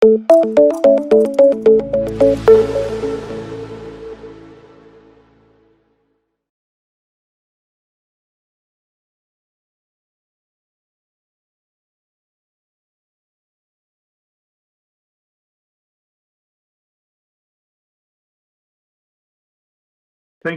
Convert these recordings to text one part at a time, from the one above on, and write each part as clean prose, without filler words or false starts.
Thank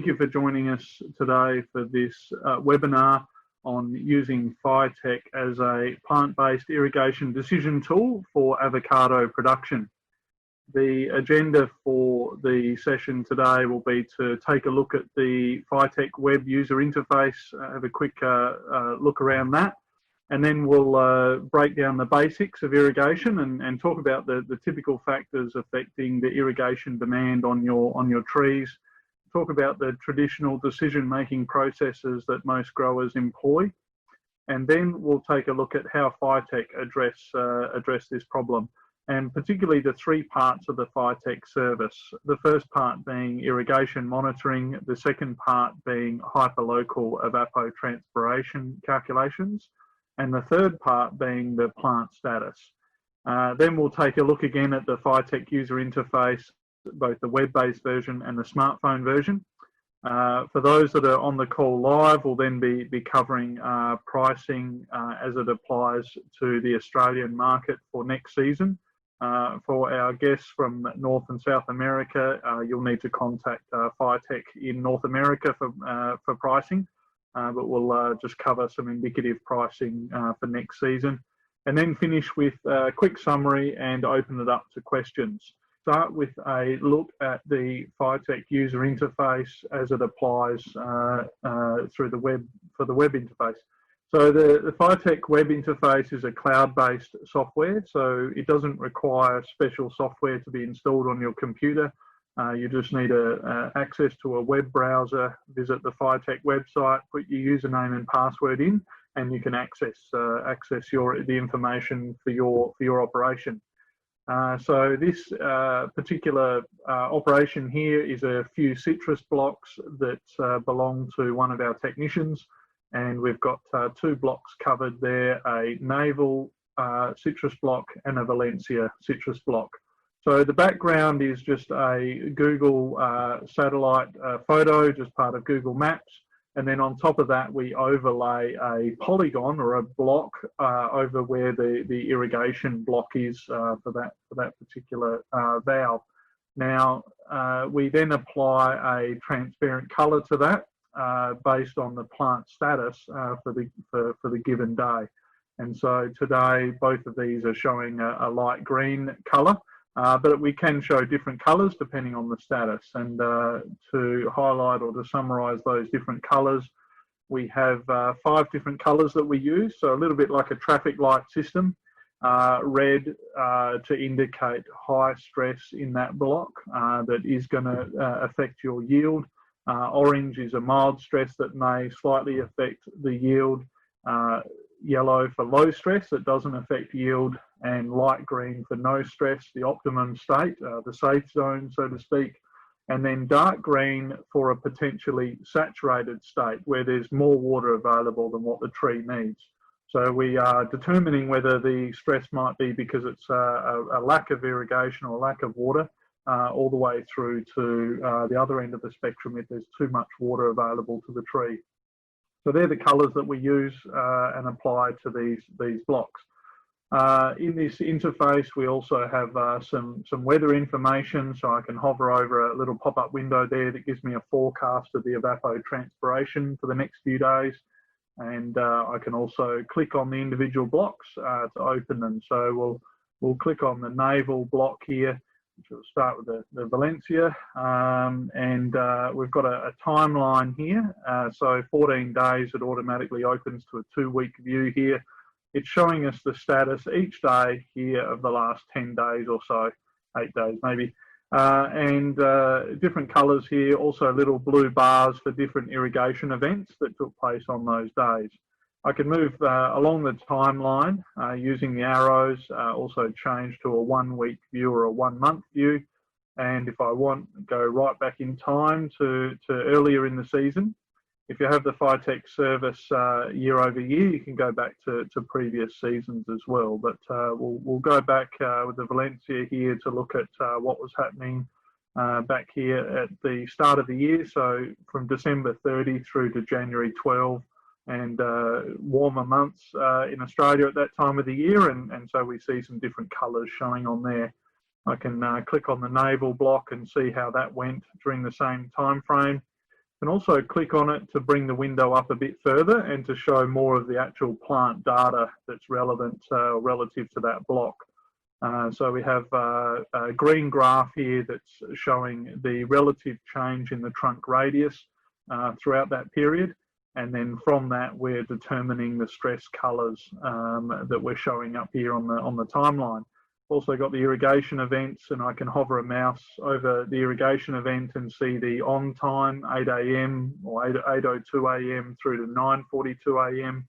you for joining us today for this webinar on using Firetech as a plant-based irrigation decision tool for avocado production. The agenda for the session today will be to take a look at the Firetech web user interface, have a quick look around that, and then we'll break down the basics of irrigation and talk about the typical factors affecting the irrigation demand on your trees. Talk about the traditional decision-making processes that most growers employ, and then we'll take a look at how Firetech address this problem, and particularly the three parts of the Firetech service. The first part being irrigation monitoring, the second part being hyperlocal evapotranspiration calculations, and the third part being the plant status. Then we'll take a look again at the Firetech user interface, both the web-based version and the smartphone version. For those that are on the call live, we'll then be covering pricing as it applies to the Australian market for next season. For our guests from North and South America, you'll need to contact Firetech in North America for pricing, but we'll just cover some indicative pricing for next season, and then finish with a quick summary and open it up to questions. Start with a look at the Firetech user interface as it applies through the web for the web interface. So the Firetech web interface is a cloud-based software, so it doesn't require special software to be installed on your computer. You just need access to a web browser, visit the Firetech website, put your username and password in, and you can access the information for your operation. So this particular operation here is a few citrus blocks that belong to one of our technicians, and we've got two blocks covered there, a navel citrus block and a Valencia citrus block. So the background is just a Google satellite photo, just part of Google Maps. And then on top of that, we overlay a polygon or a block over where the irrigation block is for that particular valve. Now, we then apply a transparent color to that based on the plant status for the given day. And so today, both of these are showing a light green color. But we can show different colours depending on the status. And to highlight or to summarise those different colours, we have 5 different colours that we use. So a little bit like a traffic light system. Red to indicate high stress in that block that is going to affect your yield. Orange is a mild stress that may slightly affect the yield. Yellow for low stress that doesn't affect yield, and light green for no stress, the optimum state, the safe zone, so to speak, and then dark green for a potentially saturated state where there's more water available than what the tree needs. So we are determining whether the stress might be because it's a lack of irrigation or lack of water, all the way through to the other end of the spectrum if there's too much water available to the tree. So they're the colours that we use and apply to these blocks. In this interface, we also have some weather information, so I can hover over a little pop-up window there that gives me a forecast of the evapotranspiration for the next few days, and I can also click on the individual blocks to open them. So we'll click on the navel block here, which will start with the Valencia, and we've got a timeline here. So 14 days, it automatically opens to a 2-week view here. It's showing us the status each day here of the last 10 days or so, 8 days maybe. And different colours here, also little blue bars for different irrigation events that took place on those days. I can move along the timeline using the arrows, also change to a 1-week view or a 1-month view. And if I want, go right back in time to earlier in the season. If you have the Firetech service year over year, you can go back to previous seasons as well. But we'll go back with the Valencia here to look at what was happening back here at the start of the year. So from December 30 through to January 12, and warmer months in Australia at that time of the year. And so we see some different colours showing on there. I can click on the navel block and see how that went during the same time frame. And also click on it to bring the window up a bit further and to show more of the actual plant data that's relevant relative to that block. So we have a green graph here that's showing the relative change in the trunk radius throughout that period. And then from that, we're determining the stress colours that we're showing up here on the timeline. Also got the irrigation events, and I can hover a mouse over the irrigation event and see the on time, 8 AM or 8:02 AM through to 9:42 AM,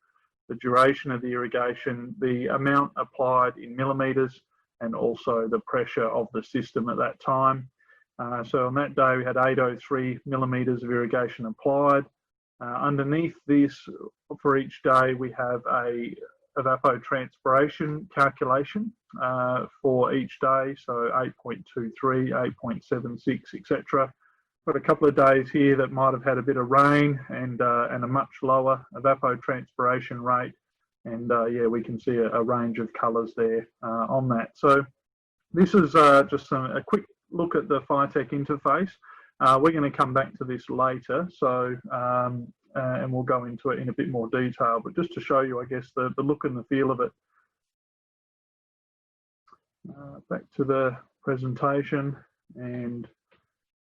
the duration of the irrigation, the amount applied in millimetres, and also the pressure of the system at that time. So on that day, we had 803 millimetres of irrigation applied. Underneath this, for each day, we have a evapotranspiration calculation for each day, so 8.23, 8.76, etc. Got a couple of days here that might have had a bit of rain and a much lower evapotranspiration rate, and yeah, we can see a range of colours there on that. So this is just a quick look at the Firetech interface. We're going to come back to this later, so and we'll go into it in a bit more detail, but just to show you, I guess, the look and the feel of it. Back to the presentation, and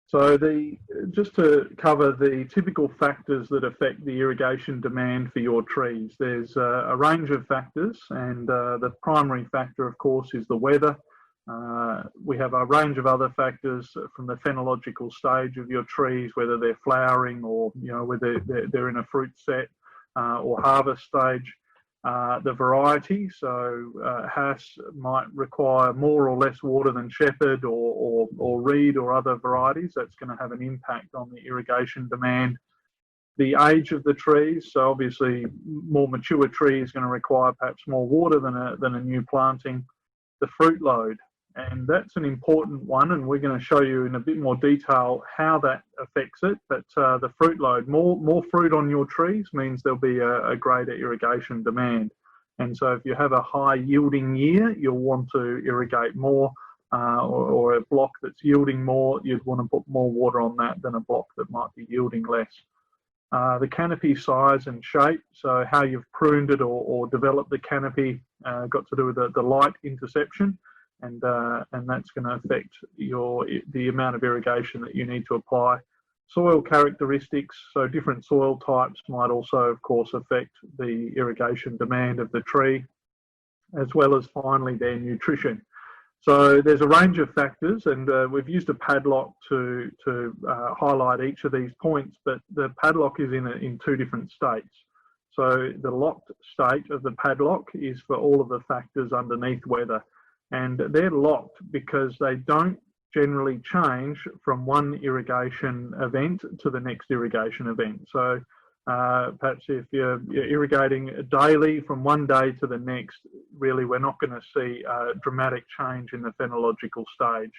so just to cover the typical factors that affect the irrigation demand for your trees. There's a range of factors, and the primary factor, of course, is the weather. We have a range of other factors from the phenological stage of your trees, whether they're flowering or whether they're in a fruit set or harvest stage. The variety, so Hass might require more or less water than Shepherd or Reed or other varieties. That's going to have an impact on the irrigation demand. The age of the trees, so obviously more mature tree is going to require perhaps more water than a new planting. The fruit load, and that's an important one, and we're going to show you in a bit more detail how that affects it. But the fruit load, more fruit on your trees means there'll be a greater irrigation demand. And so if you have a high yielding year, you'll want to irrigate more, or a block that's yielding more, you'd want to put more water on that than a block that might be yielding less. The canopy size and shape, so how you've pruned it or developed the canopy, got to do with the light interception. And that's going to affect the amount of irrigation that you need to apply. Soil characteristics, so different soil types might also, of course, affect the irrigation demand of the tree, as well as finally their nutrition. So there's a range of factors, and we've used a padlock to highlight each of these points, but the padlock is in two different states. So the locked state of the padlock is for all of the factors underneath weather. And they're locked because they don't generally change from one irrigation event to the next irrigation event. So perhaps if you're irrigating daily from one day to the next, really we're not going to see a dramatic change in the phenological stage.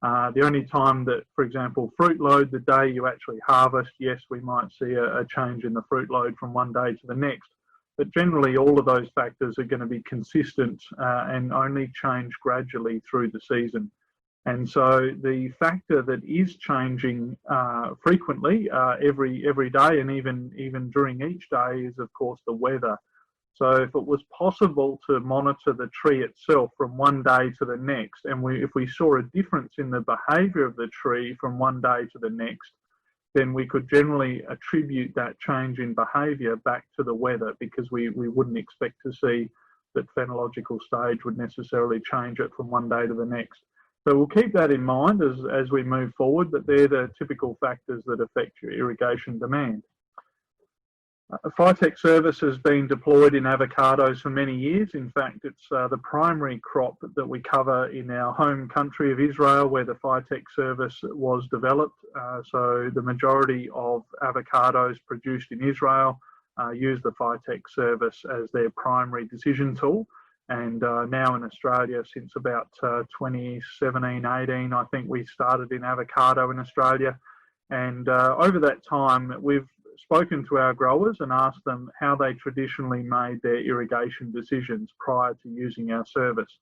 The only time that, for example, fruit load, the day you actually harvest, yes, we might see a change in the fruit load from one day to the next. But generally, all of those factors are going to be consistent and only change gradually through the season. And so the factor that is changing frequently every day, and even during each day, is of course the weather. So if it was possible to monitor the tree itself from one day to the next, and if we saw a difference in the behaviour of the tree from one day to the next, then we could generally attribute that change in behaviour back to the weather, because we wouldn't expect to see that phenological stage would necessarily change it from one day to the next. So we'll keep that in mind as we move forward, but they're the typical factors that affect your irrigation demand. Firetech service has been deployed in avocados for many years. In fact, it's the primary crop that we cover in our home country of Israel, where the Firetech service was developed. So the majority of avocados produced in Israel use the Firetech service as their primary decision tool. And now in Australia, since about 2017-18, I think we started in avocado in Australia. And over that time, we've spoken to our growers and asked them how they traditionally made their irrigation decisions prior to using our service.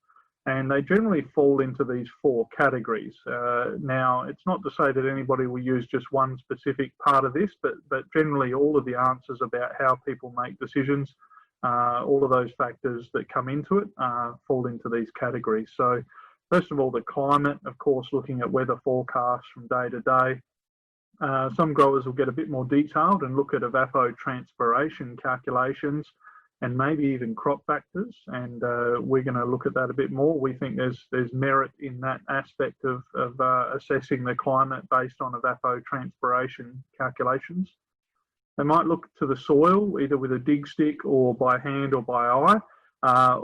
And they generally fall into these four categories. Now, it's not to say that anybody will use just one specific part of this, but generally all of the answers about how people make decisions, all of those factors that come into it fall into these categories. So first of all, the climate, of course, looking at weather forecasts from day to day. Some growers will get a bit more detailed and look at evapotranspiration calculations and maybe even crop factors, and we're going to look at that a bit more. We think there's merit in that aspect of assessing the climate based on evapotranspiration calculations. They might look to the soil, either with a dig stick or by hand or by eye,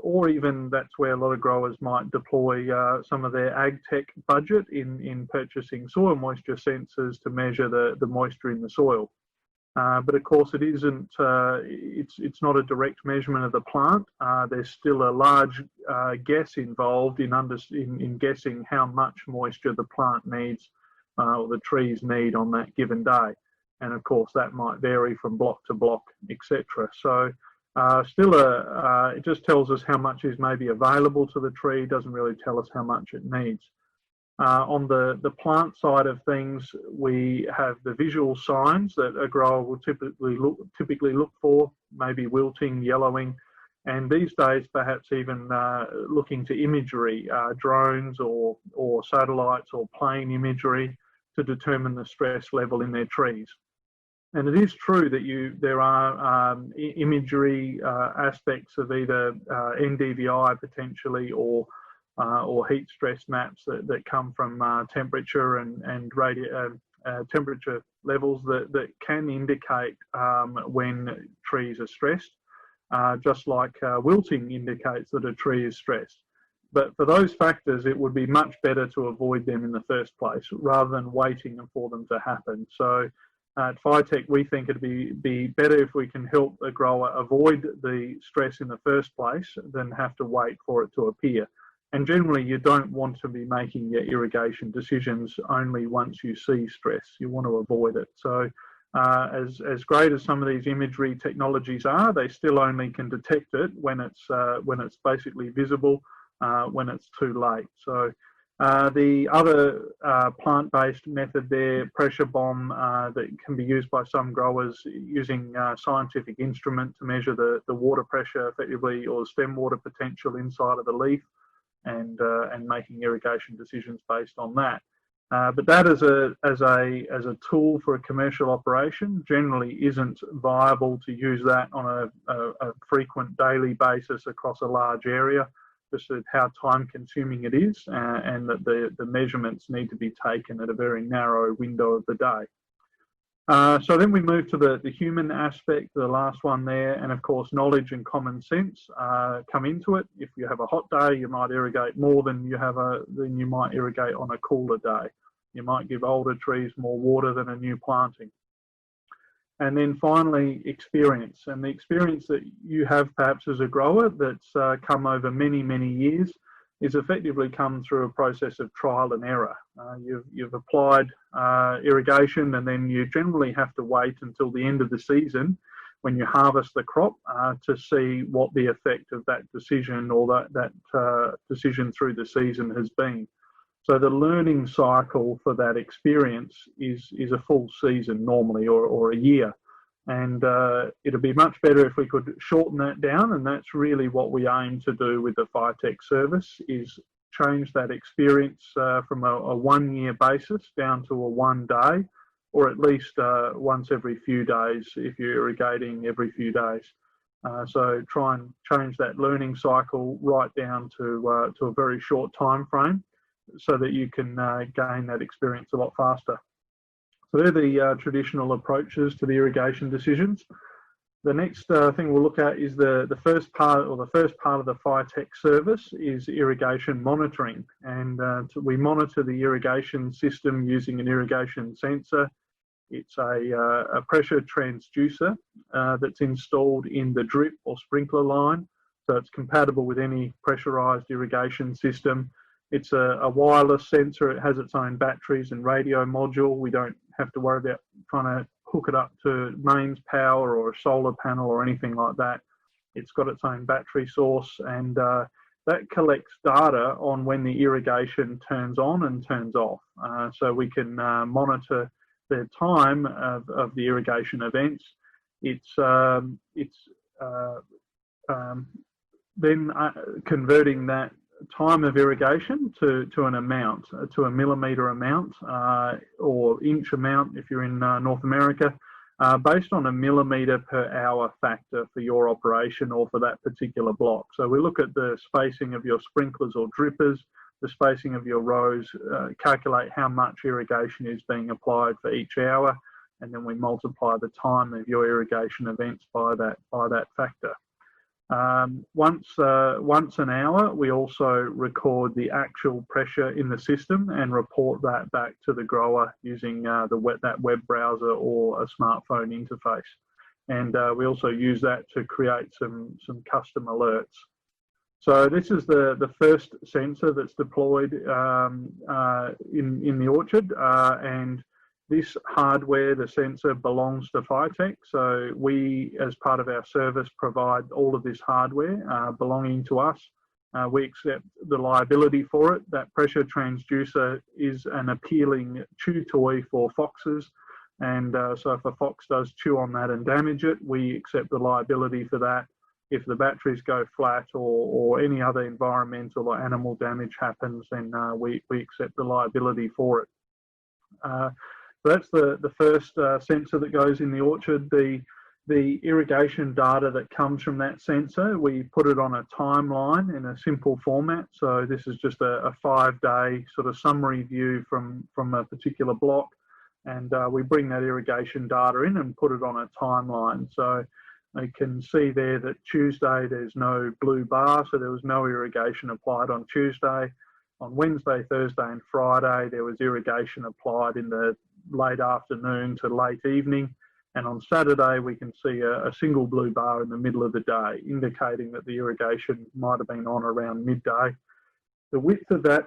or even that's where a lot of growers might deploy some of their ag tech budget in purchasing soil moisture sensors to measure the moisture in the soil. But of course, it isn't. It's not a direct measurement of the plant. There's still a large guess involved in guessing how much moisture the plant needs or the trees need on that given day. And of course, that might vary from block to block, etc. So still, it just tells us how much is maybe available to the tree. Doesn't really tell us how much it needs. On the plant side of things, we have the visual signs that a grower will typically look for, maybe wilting, yellowing, and these days perhaps even looking to imagery, drones or satellites or plane imagery to determine the stress level in their trees. And it is true that there are imagery aspects of either NDVI potentially or heat stress maps that come from temperature and temperature levels that can indicate when trees are stressed, just like wilting indicates that a tree is stressed. But for those factors, it would be much better to avoid them in the first place rather than waiting for them to happen. So at Firetech, we think it'd be better if we can help a grower avoid the stress in the first place than have to wait for it to appear. And generally, you don't want to be making your irrigation decisions only once you see stress. You want to avoid it. So as great as some of these imagery technologies are, they still only can detect it when it's basically visible, when it's too late. So the other plant-based method there, pressure bomb, that can be used by some growers using scientific instrument to measure the water pressure effectively, or stem water potential inside of the leaf, and making irrigation decisions based on that. But that as a tool for a commercial operation generally isn't viable to use that on a frequent daily basis across a large area, just at how time consuming it is, and that the measurements need to be taken at a very narrow window of the day. So then we move to the human aspect, the last one there, and of course knowledge and common sense come into it. If you have a hot day, you might irrigate more than you might irrigate on a cooler day. You might give older trees more water than a new planting. And then finally, experience. And the experience that you have perhaps as a grower that's come over many, many years is effectively come through a process of trial and error. You've applied irrigation, and then you generally have to wait until the end of the season when you harvest the crop to see what the effect of that decision or that decision through the season has been. So the learning cycle for that experience is a full season normally, or a year. And it'd be much better if we could shorten that down, and that's really what we aim to do with the Firetech service, is change that experience from a 1 year basis down to a 1 day, or at least once every few days if you're irrigating every few days. So try and change that learning cycle right down to a very short time frame, so that you can gain that experience a lot faster. So they're the traditional approaches to the irrigation decisions. The next thing we'll look at is the first part, or the first part of the Firetech service is irrigation monitoring. And we monitor the irrigation system using an irrigation sensor. It's a pressure transducer that's installed in the drip or sprinkler line. So it's compatible with any pressurized irrigation system. It's a wireless sensor. It has its own batteries and radio module. We don't have to worry about trying to hook it up to mains power or a solar panel or anything like that. It's got its own battery source, and that collects data on when the irrigation turns on and turns off. So we can monitor the time of the irrigation events. It's then converting that time of irrigation to an amount, to a millimetre amount or inch amount if you're in North America, based on a millimetre per hour factor for your operation or for that particular block. So we look at the spacing of your sprinklers or drippers, the spacing of your rows, calculate how much irrigation is being applied for each hour, and then we multiply the time of your irrigation events by that factor. Once an hour, we also record the actual pressure in the system and report that back to the grower using that web browser or a smartphone interface. And we also use that to create some custom alerts. So this is the first sensor that's deployed in the orchard, and this hardware, the sensor, belongs to Firetech. So we, as part of our service, provide all of this hardware belonging to us. We accept the liability for it. That pressure transducer is an appealing chew toy for foxes. And so if a fox does chew on that and damage it, we accept the liability for that. If the batteries go flat or any other environmental or animal damage happens, then we accept the liability for it. So that's the first sensor that goes in the orchard. The irrigation data that comes from that sensor, we put it on a timeline in a simple format. So this is just a 5-day sort of summary view from a particular block. And we bring that irrigation data in and put it on a timeline. So you can see there that Tuesday there's no blue bar, so there was no irrigation applied on Tuesday. On Wednesday, Thursday and Friday there was irrigation applied in the late afternoon to late evening. And on Saturday we can see a single blue bar in the middle of the day, indicating that the irrigation might have been on around midday. The width of that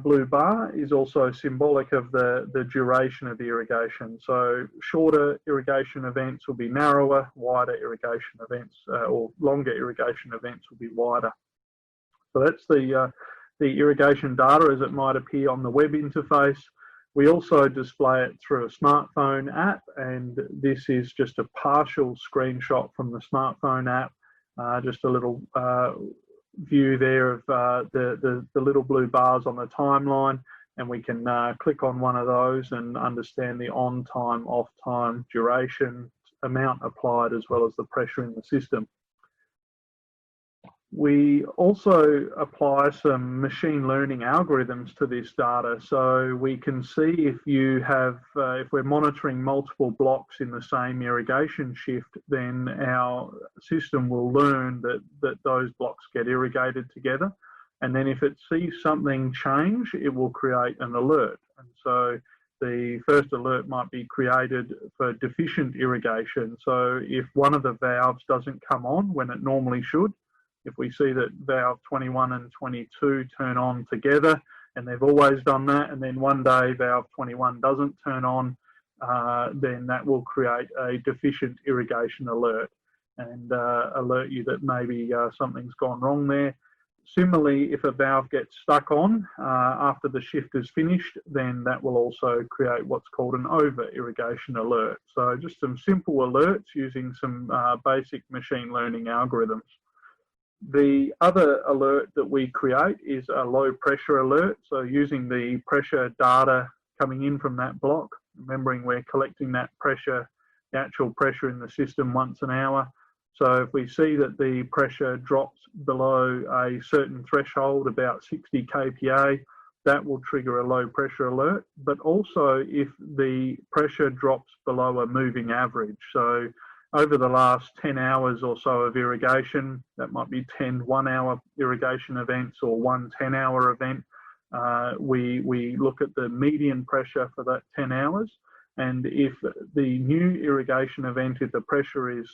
blue bar is also symbolic of the duration of the irrigation. So shorter irrigation events will be narrower, wider irrigation events or longer irrigation events will be wider. So that's the irrigation data as it might appear on the web interface. We also display it through a smartphone app, and this is just a partial screenshot from the smartphone app, just a little view there of the little blue bars on the timeline, and we can click on one of those and understand the on time, off time, duration, amount applied, as well as the pressure in the system. We also apply some machine learning algorithms to this data, so we can see if you have, if we're monitoring multiple blocks in the same irrigation shift, then our system will learn that those blocks get irrigated together, and then if it sees something change, it will create an alert. And so the first alert might be created for deficient irrigation. So if one of the valves doesn't come on when it normally should, if we see that valve 21 and 22 turn on together, and they've always done that, and then one day valve 21 doesn't turn on, then that will create a deficient irrigation alert and alert you that maybe something's gone wrong there. Similarly, if a valve gets stuck on after the shift is finished, then that will also create what's called an over irrigation alert. So just some simple alerts using some basic machine learning algorithms. The other alert that we create is a low pressure alert. So using the pressure data coming in from that block, remembering we're collecting that pressure, the actual pressure in the system once an hour. So if we see that the pressure drops below a certain threshold, about 60 kPa, that will trigger a low pressure alert. But also if the pressure drops below a moving average, so over the last 10 hours or so of irrigation, that might be 10 1-hour irrigation events or one 10-hour event, we look at the median pressure for that 10 hours. And if the new irrigation event, if the pressure is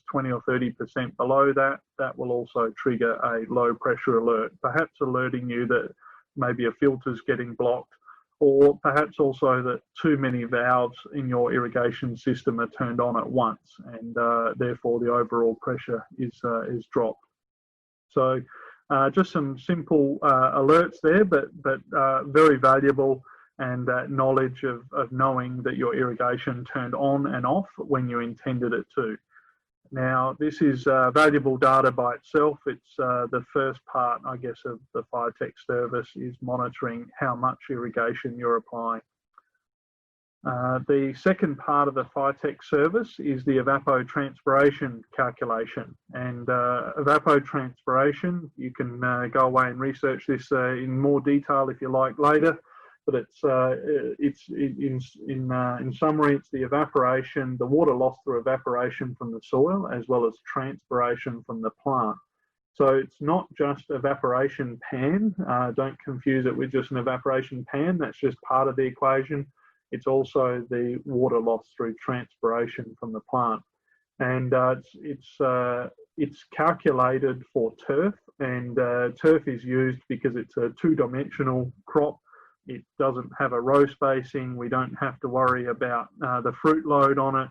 20 or 30% below that, that will also trigger a low pressure alert, perhaps alerting you that maybe a filter's getting blocked, or perhaps also that too many valves in your irrigation system are turned on at once, and therefore the overall pressure is dropped. So just some simple alerts there, but very valuable, and that knowledge of knowing that your irrigation turned on and off when you intended it to. Now, this is valuable data by itself. It's the first part, I guess, of the Firetech service is monitoring how much irrigation you're applying. The second part of the Firetech service is the evapotranspiration calculation. And evapotranspiration, you can go away and research this in more detail if you like later. But in summary, it's the evaporation, the water loss through evaporation from the soil, as well as transpiration from the plant. So it's not just evaporation pan. Don't confuse it with just an evaporation pan. That's just part of the equation. It's also the water loss through transpiration from the plant. And it's calculated for turf, and turf is used because it's a two-dimensional crop. It doesn't have a row spacing. We don't have to worry about the fruit load on it.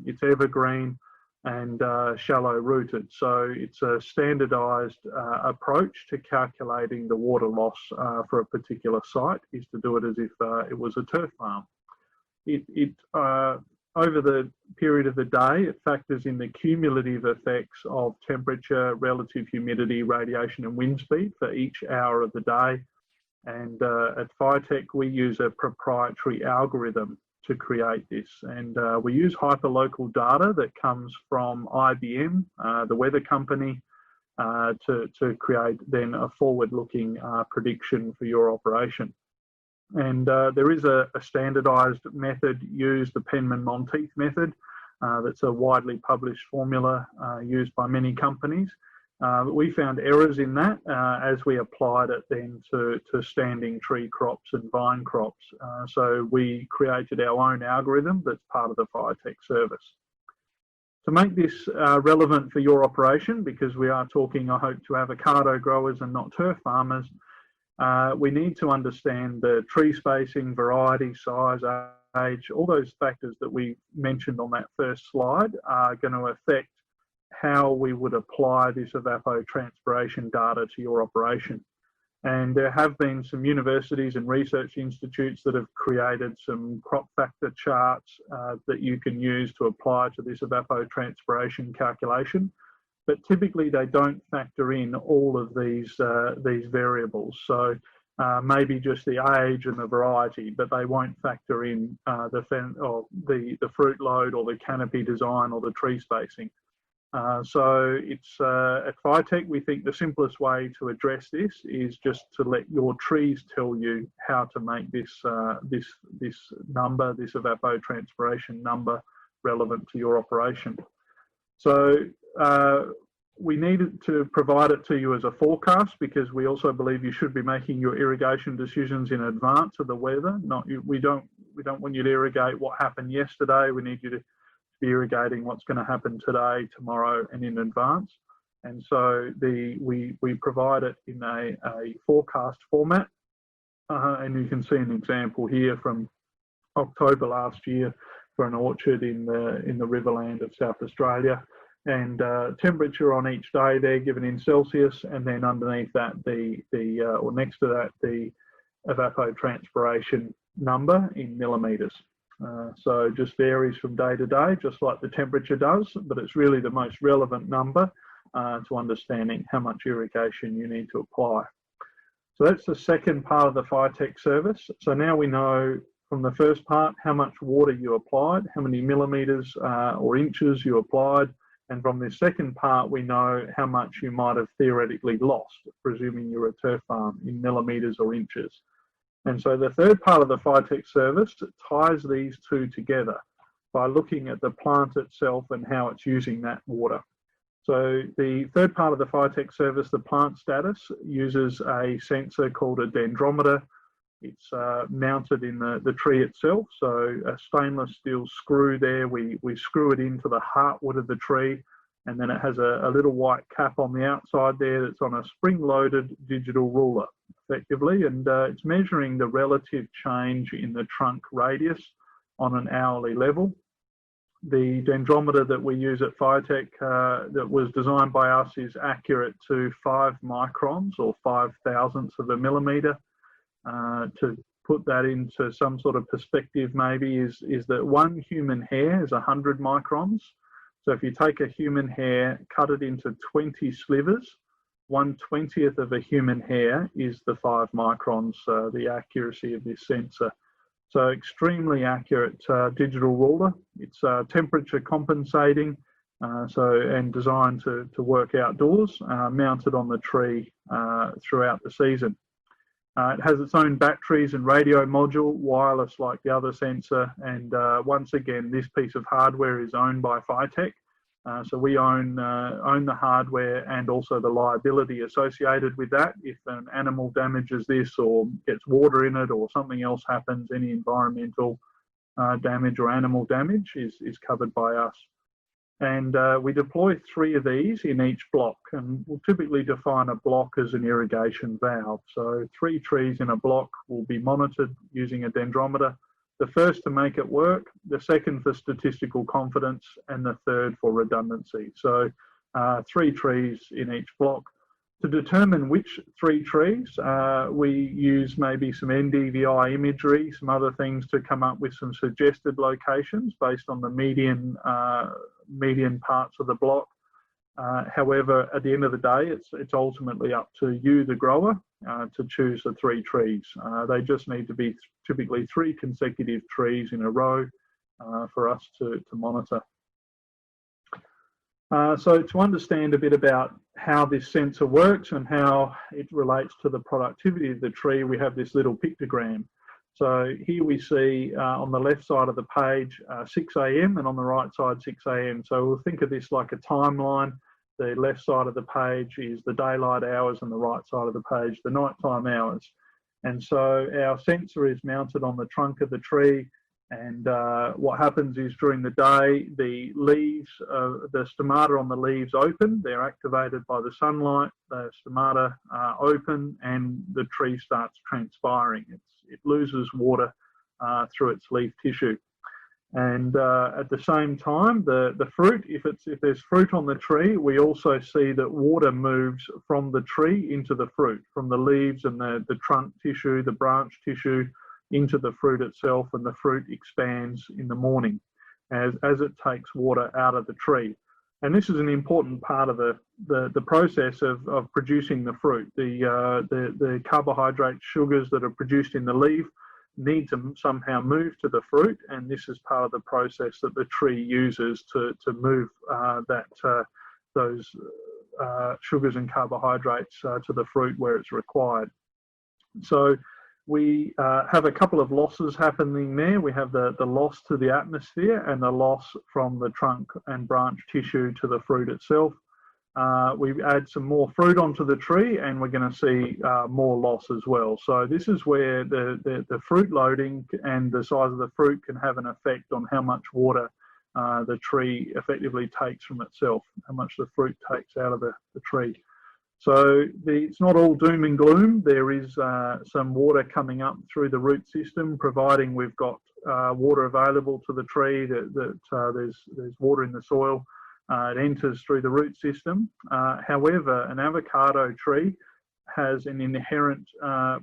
It's evergreen and shallow rooted. So it's a standardized approach to calculating the water loss for a particular site, is to do it as if it was a turf farm. Over the period of the day, it factors in the cumulative effects of temperature, relative humidity, radiation and wind speed for each hour of the day. And at Firetech, we use a proprietary algorithm to create this. And we use hyperlocal data that comes from IBM, the weather company, to create then a forward-looking prediction for your operation. And there is a standardized method used, the Penman-Monteith method. That's a widely published formula used by many companies. We found errors in that as we applied it then to standing tree crops and vine crops. So we created our own algorithm that's part of the Firetech service. To make this relevant for your operation, because we are talking, I hope, to avocado growers and not turf farmers, we need to understand the tree spacing, variety, size, age. All those factors that we mentioned on that first slide are going to affect how we would apply this evapotranspiration data to your operation. And there have been some universities and research institutes that have created some crop factor charts that you can use to apply to this evapotranspiration calculation. But typically they don't factor in all of these variables. So maybe just the age and the variety, but they won't factor in the fruit load or the canopy design or the tree spacing. So it's at Firetech, we think the simplest way to address this is just to let your trees tell you how to make this number, this evapotranspiration number, relevant to your operation. So we needed to provide it to you as a forecast, because we also believe you should be making your irrigation decisions in advance of the weather. We don't want you to irrigate what happened yesterday. We need you to be irrigating what's going to happen today, tomorrow, and in advance. And so we provide it in a forecast format, and you can see an example here from October last year for an orchard in the Riverland of South Australia, and temperature on each day there given in Celsius, and then underneath that or next to that the evapotranspiration number in millimetres. So just varies from day to day, just like the temperature does, but it's really the most relevant number to understanding how much irrigation you need to apply. So that's the second part of the Firetech service. So now we know from the first part how much water you applied, how many millimetres or inches you applied, and from this second part we know how much you might have theoretically lost, presuming you're a turf farm, in millimetres or inches. And so the third part of the Firetech service ties these two together. by looking at the plant itself and how it's using that water. So the third part of the Firetech service, the plant status, uses a sensor called a dendrometer. It's mounted in the tree itself, so a stainless steel screw there. We screw it into the heartwood of the tree, and then it has a little white cap on the outside there that's on a spring-loaded digital ruler, effectively, and it's measuring the relative change in the trunk radius on an hourly level. The dendrometer that we use at Firetech that was designed by us is accurate to 5 microns or 5/1000ths of a millimetre. To put that into some sort of perspective maybe is that one human hair is 100 microns. So if you take a human hair, cut it into 20 slivers, 1/20th of a human hair is the 5 microns, the accuracy of this sensor. So extremely accurate digital ruler. It's temperature compensating, and designed to work outdoors, mounted on the tree throughout the season. It has its own batteries and radio module, wireless like the other sensor, and once again, this piece of hardware is owned by Phytech. So we own the hardware and also the liability associated with that. If an animal damages this or gets water in it or something else happens, any environmental damage or animal damage is covered by us. And we deploy 3 of these in each block, and we'll typically define a block as an irrigation valve. So 3 trees in a block will be monitored using a dendrometer. The first to make it work, the second for statistical confidence, and the third for redundancy. So 3 trees in each block. To determine which 3 trees, we use maybe some NDVI imagery, some other things to come up with some suggested locations based on the median parts of the block. However, at the end of the day, it's ultimately up to you, the grower, to choose the 3 trees. They just need to be typically 3 consecutive trees in a row for us to monitor. So to understand a bit about how this sensor works and how it relates to the productivity of the tree, we have this little pictogram. So here we see on the left side of the page 6 a.m. and on the right side 6 a.m. So we'll think of this like a timeline. The left side of the page is the daylight hours and the right side of the page the nighttime hours. And so our sensor is mounted on the trunk of the tree, and what happens is during the day the leaves, the stomata on the leaves open, they're activated by the sunlight, the stomata open and the tree starts transpiring. It loses water through its leaf tissue. And at the same time, the fruit, if there's fruit on the tree, we also see that water moves from the tree into the fruit, from the leaves and the trunk tissue, the branch tissue, into the fruit itself, and the fruit expands in the morning as it takes water out of the tree. And this is an important part of the process of producing the fruit. The carbohydrate sugars that are produced in the leaf need to somehow move to the fruit, and this is part of the process that the tree uses to move those sugars and carbohydrates to the fruit where it's required. So we have a couple of losses happening there. We have the loss to the atmosphere and the loss from the trunk and branch tissue to the fruit itself. We add some more fruit onto the tree and we're going to see more loss as well. So this is where the fruit loading and the size of the fruit can have an effect on how much water the tree effectively takes from itself, how much the fruit takes out of the tree. So it's not all doom and gloom. There is some water coming up through the root system, providing we've got water available to the tree, that there's water in the soil. It enters through the root system. However, an avocado tree has an inherent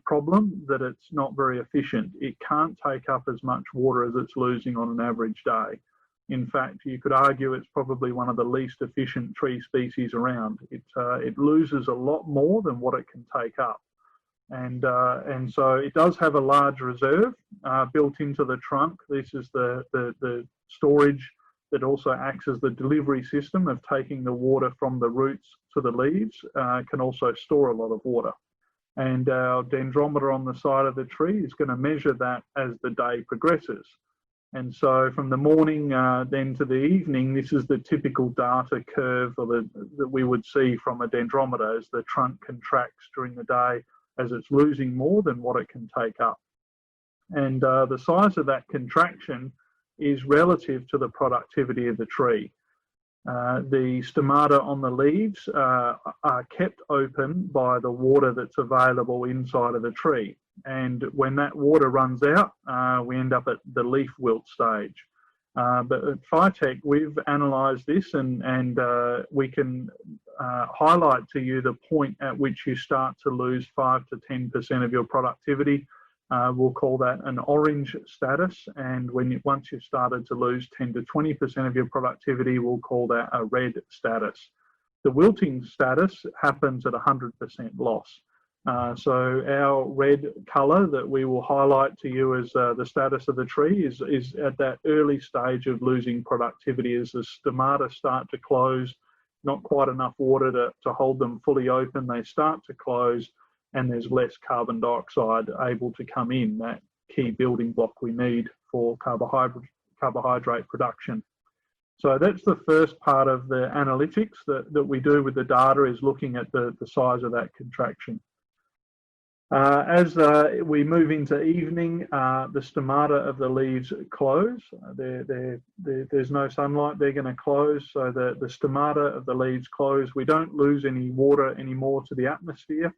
problem that it's not very efficient. It can't take up as much water as it's losing on an average day. In fact, you could argue it's probably one of the least efficient tree species around. It loses a lot more than what it can take up. And so it does have a large reserve built into the trunk. This is the storage that also acts as the delivery system of taking the water from the roots to the leaves, can also store a lot of water. And our dendrometer on the side of the tree is going to measure that as the day progresses. And so from the morning then to the evening, this is the typical data curve that we would see from a dendrometer as the trunk contracts during the day as it's losing more than what it can take up. And the size of that contraction is relative to the productivity of the tree. The stomata on the leaves are kept open by the water that's available inside of the tree. And when that water runs out, we end up at the leaf wilt stage. But at Firetech, we've analysed this and we can highlight to you the point at which you start to lose 5 to 10% of your productivity. We'll call that an orange status, and once you've started to lose 10 to 20% of your productivity, we'll call that a red status. The wilting status happens at 100% loss. So our red colour that we will highlight to you as the status of the tree is at that early stage of losing productivity as the stomata start to close, not quite enough water to hold them fully open, they start to close, and there's less carbon dioxide able to come in, that key building block we need for carbohydrate production. So that's the first part of the analytics that we do with the data, is looking at the size of that contraction. As we move into evening, the stomata of the leaves close. There's no sunlight, they're going to close, so the stomata of the leaves close. We don't lose any water anymore to the atmosphere,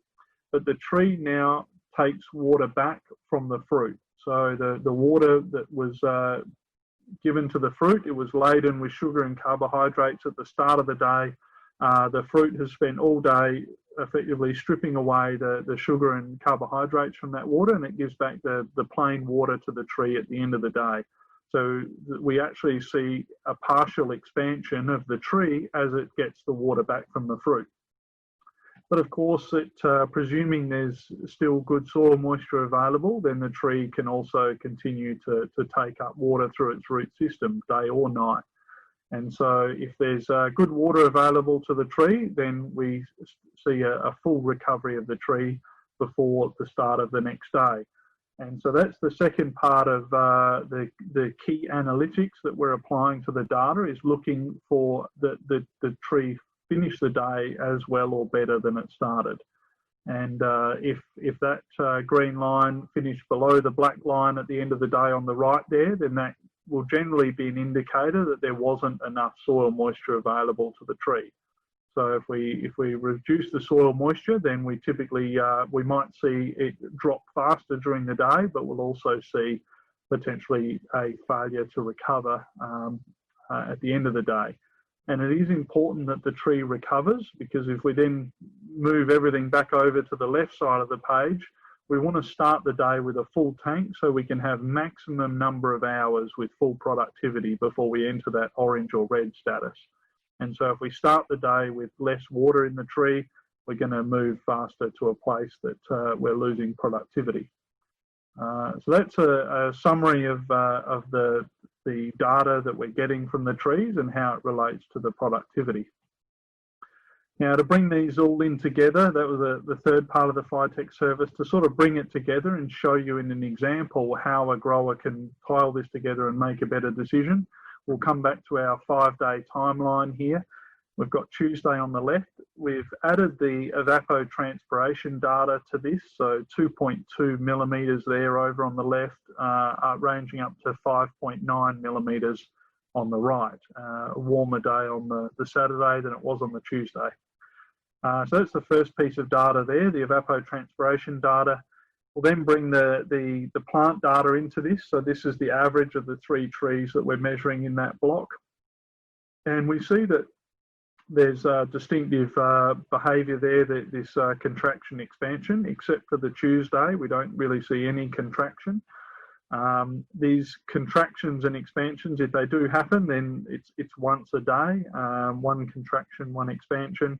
but the tree now takes water back from the fruit. So the water that was given to the fruit, it was laden with sugar and carbohydrates at the start of the day. The fruit has spent all day effectively stripping away the sugar and carbohydrates from that water, and it gives back the plain water to the tree at the end of the day. So we actually see a partial expansion of the tree as it gets the water back from the fruit. But of course, presuming there's still good soil moisture available, then the tree can also continue to take up water through its root system, day or night. And so if there's good water available to the tree, then we see a full recovery of the tree before the start of the next day. And so that's the second part of the key analytics that we're applying to the data, is looking for the tree finish the day as well or better than it started. And if that green line finished below the black line at the end of the day on the right there, then that will generally be an indicator that there wasn't enough soil moisture available to the tree. So if we reduce the soil moisture, then we typically we might see it drop faster during the day, but we'll also see potentially a failure to recover at the end of the day. And it is important that the tree recovers, because if we then move everything back over to the left side of the page, we want to start the day with a full tank so we can have maximum number of hours with full productivity before we enter that orange or red status. And so if we start the day with less water in the tree, we're going to move faster to a place that we're losing productivity. So that's a summary of the data that we're getting from the trees and how it relates to the productivity. Now, to bring these all in together, that was the third part of the Firetech service, to sort of bring it together and show you in an example how a grower can tile this together and make a better decision. We'll come back to our 5-day timeline here. We've got Tuesday on the left. We've added the evapotranspiration data to this, so 2.2 millimetres there over on the left, ranging up to 5.9 millimetres on the right. A warmer day on the Saturday than it was on the Tuesday. So that's the first piece of data there, the evapotranspiration data. We'll then bring the plant data into this. So this is the average of the 3 trees that we're measuring in that block. And we see that there's distinctive behaviour there, this contraction expansion, except for the Tuesday, we don't really see any contraction. These contractions and expansions, if they do happen, then it's once a day, one contraction, one expansion.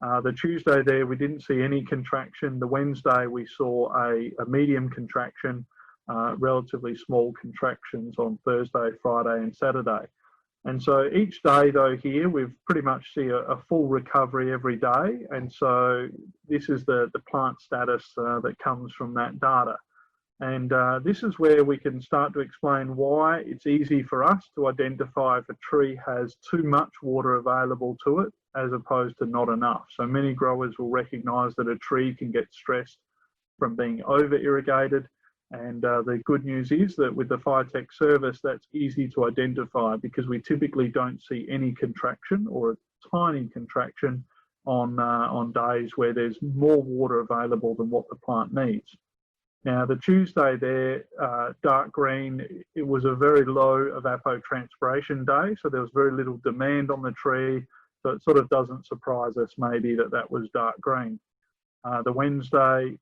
The Tuesday there, we didn't see any contraction. The Wednesday, we saw a medium contraction, relatively small contractions on Thursday, Friday and Saturday. And so each day though here, we've pretty much see a full recovery every day. And so this is the plant status that comes from that data. And this is where we can start to explain why it's easy for us to identify if a tree has too much water available to it as opposed to not enough. So many growers will recognise that a tree can get stressed from being over-irrigated. And the good news is that with the Firetech service, that's easy to identify because we typically don't see any contraction or a tiny contraction on days where there's more water available than what the plant needs. Now, the Tuesday there, dark green, it was a very low evapotranspiration day, so there was very little demand on the tree, so it sort of doesn't surprise us maybe that that was dark green. The Wednesday,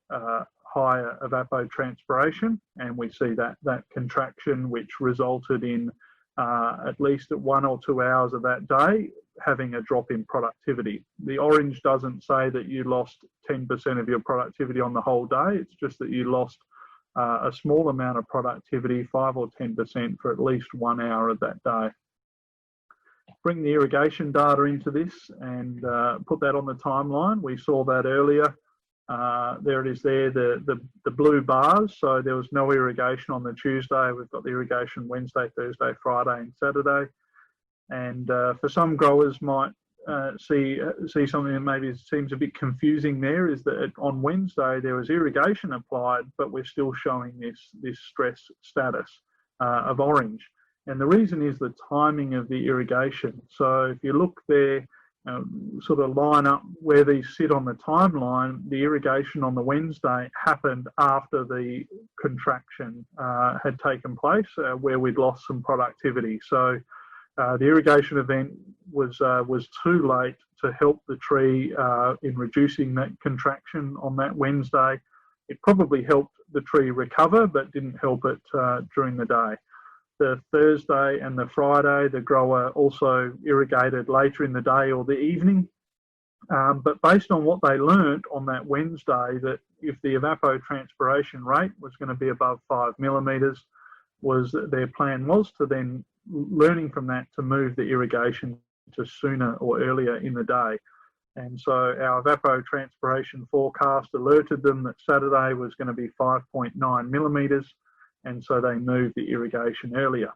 higher evapotranspiration, and we see that contraction which resulted in at least 1 or 2 hours of that day having a drop in productivity. The orange doesn't say that you lost 10% of your productivity on the whole day, it's just that you lost a small amount of productivity, 5 or 10% for at least 1 hour of that day. Bring the irrigation data into this and put that on the timeline. We saw that earlier. There it is there, the blue bars. So there was no irrigation on the Tuesday. We've got the irrigation Wednesday, Thursday, Friday and Saturday. And for some growers might see something that maybe seems a bit confusing there is that on Wednesday there was irrigation applied, but we're still showing this stress status of orange. And the reason is the timing of the irrigation. So if you look there, sort of line up where these sit on the timeline, the irrigation on the Wednesday happened after the contraction had taken place, where we'd lost some productivity. So the irrigation event was too late to help the tree in reducing that contraction on that Wednesday. It probably helped the tree recover, but didn't help it during the day. The Thursday and the Friday, the grower also irrigated later in the day or the evening. But based on what they learnt on that Wednesday, that if the evapotranspiration rate was going to be above 5 millimetres, their plan was to then, learning from that, to move the irrigation to sooner or earlier in the day. And so our evapotranspiration forecast alerted them that Saturday was going to be 5.9 millimetres. And so they moved the irrigation earlier.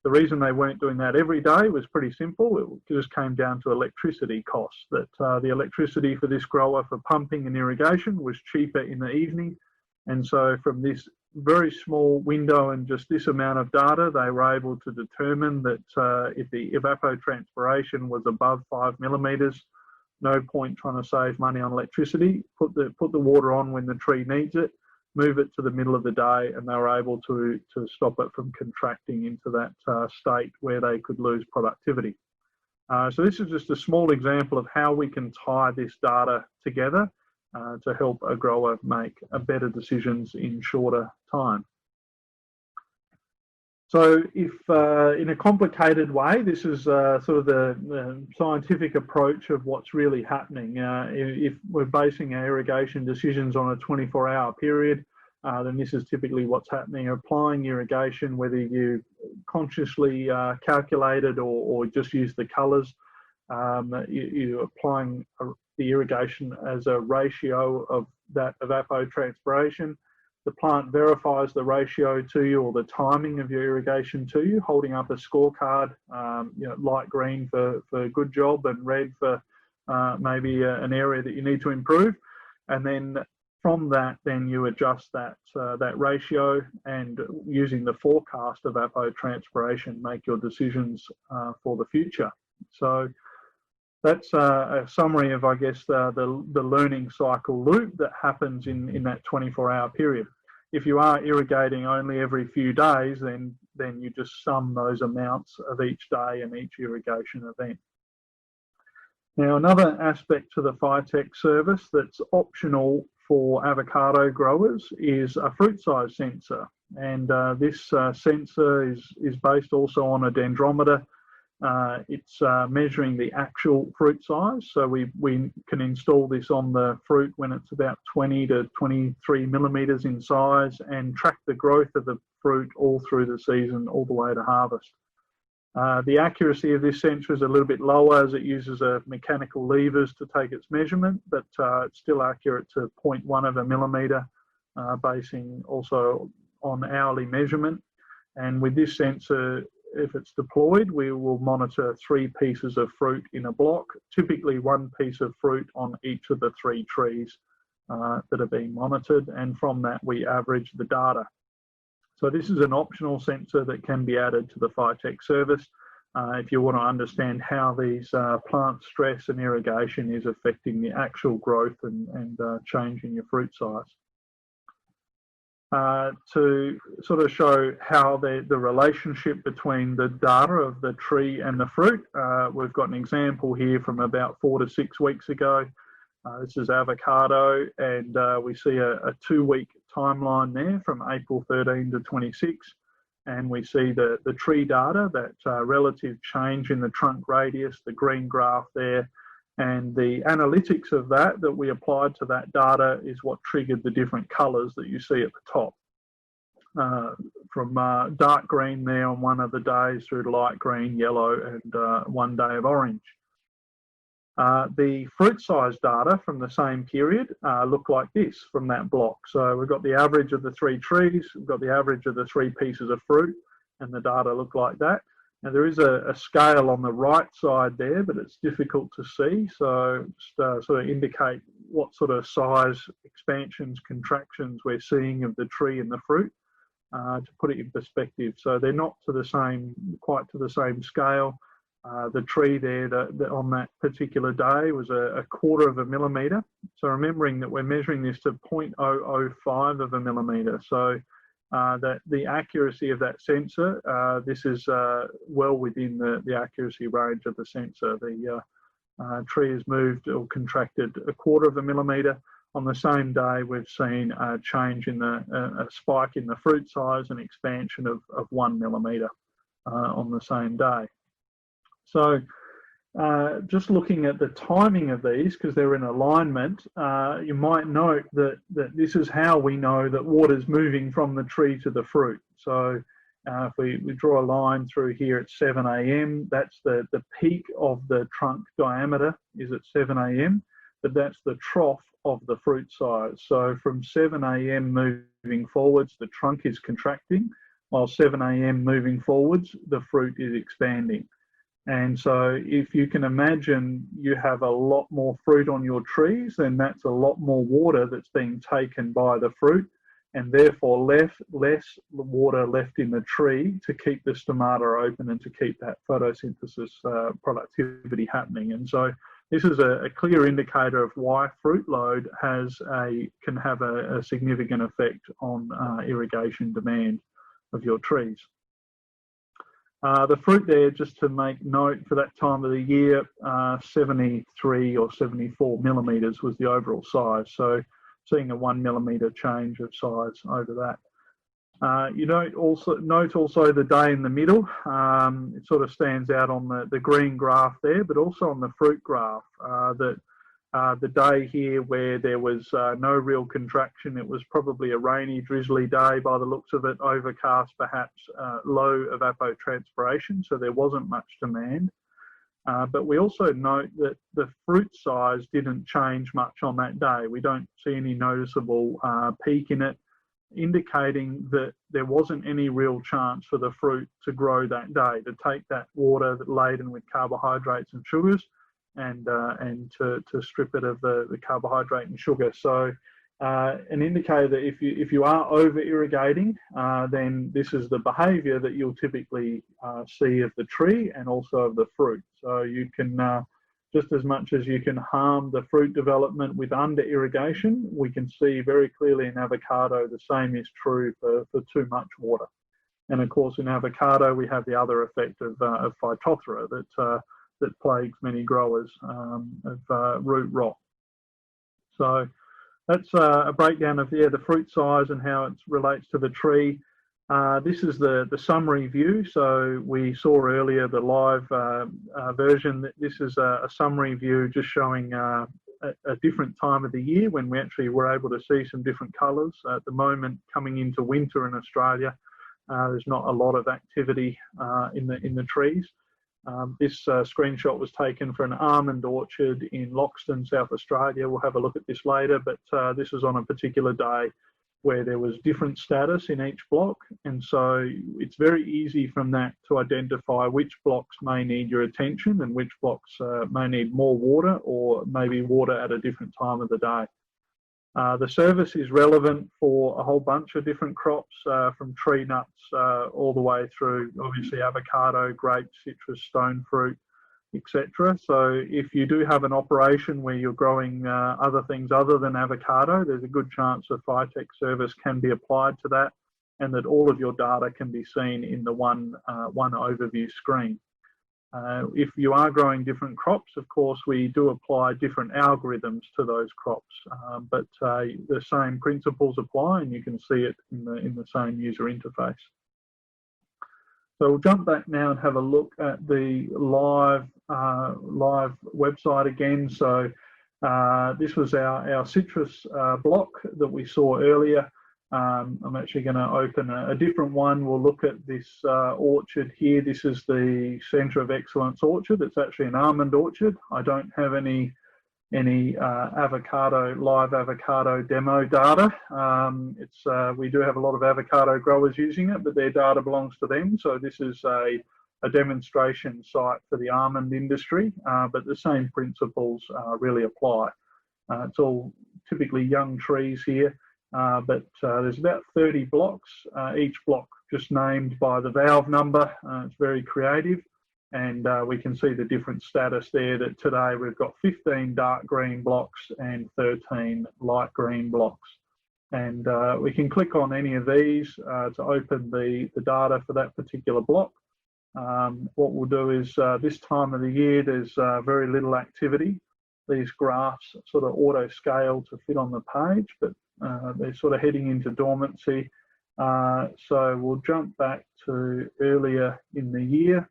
The reason they weren't doing that every day was pretty simple. It just came down to electricity costs, that the electricity for this grower for pumping and irrigation was cheaper in the evening. And so from this very small window and just this amount of data, they were able to determine that if the evapotranspiration was above 5 millimetres, no point trying to save money on electricity, put the water on when the tree needs it, move it to the middle of the day, and they were able to stop it from contracting into that state where they could lose productivity. So this is just a small example of how we can tie this data together to help a grower make better decisions in shorter time. So if in a complicated way, this is sort of the scientific approach of what's really happening. If we're basing our irrigation decisions on a 24-hour period, then this is typically what's happening. Applying irrigation, whether you consciously calculate it or just use the colours, you're applying the irrigation as a ratio of that evapotranspiration. The plant verifies the ratio to you, or the timing of your irrigation to you, holding up a scorecard, light green for a good job and red for maybe an area that you need to improve. And then from that, then you adjust that ratio, and using the forecast of evapotranspiration, make your decisions for the future. So that's a summary of, I guess, the learning cycle loop that happens in that 24-hour period. If you are irrigating only every few days, then you just sum those amounts of each day and each irrigation event. Now, another aspect to the Firetech service that's optional for avocado growers is a fruit size sensor. And this sensor is based also on a dendrometer. It's measuring the actual fruit size. So we can install this on the fruit when it's about 20 to 23 millimetres in size, and track the growth of the fruit all through the season, all the way to harvest. The accuracy of this sensor is a little bit lower, as it uses mechanical levers to take its measurement, but it's still accurate to 0.1 of a millimetre. basing also on hourly measurement. And with this sensor, if it's deployed, we will monitor 3 pieces of fruit in a block, typically 1 piece of fruit on each of the 3 trees that are being monitored, and from that we average the data. So this is an optional sensor that can be added to the Firetech service if you want to understand how these plant stress and irrigation is affecting the actual growth and change in your fruit size. To sort of show how the relationship between the data of the tree and the fruit, we've got an example here from about 4 to 6 weeks ago. This is avocado, and we see a 2-week timeline there from April 13 to 26, and we see the tree data, that relative change in the trunk radius, the green graph there, and the analytics of that we applied to that data is what triggered the different colours that you see at the top. From dark green there on one of the days through to light green, yellow, and 1 day of orange. The fruit size data from the same period look like this from that block. So we've got the average of the 3 trees, we've got the average of the 3 pieces of fruit, and the data look like that. Now there is a scale on the right side there, but it's difficult to see. So just sort of indicate what sort of size expansions, contractions we're seeing of the tree and the fruit to put it in perspective. So they're not quite to the same scale. The tree there on that particular day was a 1/4 of a millimetre. So remembering that we're measuring this to 0.005 of a millimetre. So that the accuracy of that sensor, this is well within the accuracy range of the sensor. The tree has moved or contracted a 1/4 of a millimetre. On the same day, we've seen a change in a spike in the fruit size and expansion of 1 millimetre on the same day. So just looking at the timing of these, because they're in alignment, you might note that this is how we know that water's moving from the tree to the fruit. So if we draw a line through here at 7 a.m, that's the peak of the trunk diameter is at 7 a.m, but that's the trough of the fruit size. So from 7 a.m. moving forwards, the trunk is contracting, while 7 a.m. moving forwards, the fruit is expanding. And so if you can imagine you have a lot more fruit on your trees, then that's a lot more water that's being taken by the fruit, and therefore less water left in the tree to keep the stomata open and to keep that photosynthesis productivity happening. And so this is a clear indicator of why fruit load can have a significant effect on irrigation demand of your trees. The fruit there, just to make note, for that time of the year, 73 or 74 millimetres was the overall size. So seeing a 1 millimetre change of size over that. You note also the day in the middle. It sort of stands out on the green graph there, but also on the fruit graph, that the day here where there was no real contraction, it was probably a rainy, drizzly day by the looks of it, overcast, perhaps low evapotranspiration, so there wasn't much demand. But we also note that the fruit size didn't change much on that day. We don't see any noticeable peak in it, indicating that there wasn't any real chance for the fruit to grow that day, to take that water laden with carbohydrates and sugars and to strip it of the carbohydrate and sugar. So an indicator that if you are over irrigating, then this is the behaviour that you'll typically see of the tree and also of the fruit. So you can just as much as you can harm the fruit development with under irrigation, we can see very clearly in avocado the same is true for too much water. And of course in avocado we have the other effect of Phytophthora that plagues many growers of root rot. So that's a breakdown of the fruit size and how it relates to the tree. This is the summary view. So we saw earlier the live version. This is a summary view just showing a different time of the year when we actually were able to see some different colours. At the moment, coming into winter in Australia, there's not a lot of activity in the trees. This screenshot was taken for an almond orchard in Loxton, South Australia. We'll have a look at this later, but this is on a particular day where there was different status in each block, and so it's very easy from that to identify which blocks may need your attention and which blocks may need more water, or maybe water at a different time of the day. The service is relevant for a whole bunch of different crops, from tree nuts all the way through, obviously, avocado, grapes, citrus, stone fruit, etc. So if you do have an operation where you're growing other things other than avocado, there's a good chance the Firetech service can be applied to that, and that all of your data can be seen in the one overview screen. If you are growing different crops, of course, we do apply different algorithms to those crops, but the same principles apply, and you can see it in the same user interface. So we'll jump back now and have a look at the live website again. So this was our citrus block that we saw earlier. I'm actually going to open a different one. We'll look at this orchard here. This is the Centre of Excellence orchard. It's actually an almond orchard. I don't have any live avocado demo data. We do have a lot of avocado growers using it, but their data belongs to them. So this is a demonstration site for the almond industry, but the same principles really apply. It's all typically young trees here, but there's about 30 blocks, each block just named by the valve number. It's very creative. And we can see the different status there, that today we've got 15 dark green blocks and 13 light green blocks. And we can click on any of these to open the data for that particular block. What we'll do is this time of the year, there's very little activity. These graphs sort of auto scale to fit on the page, but they're sort of heading into dormancy. So we'll jump back to earlier in the year.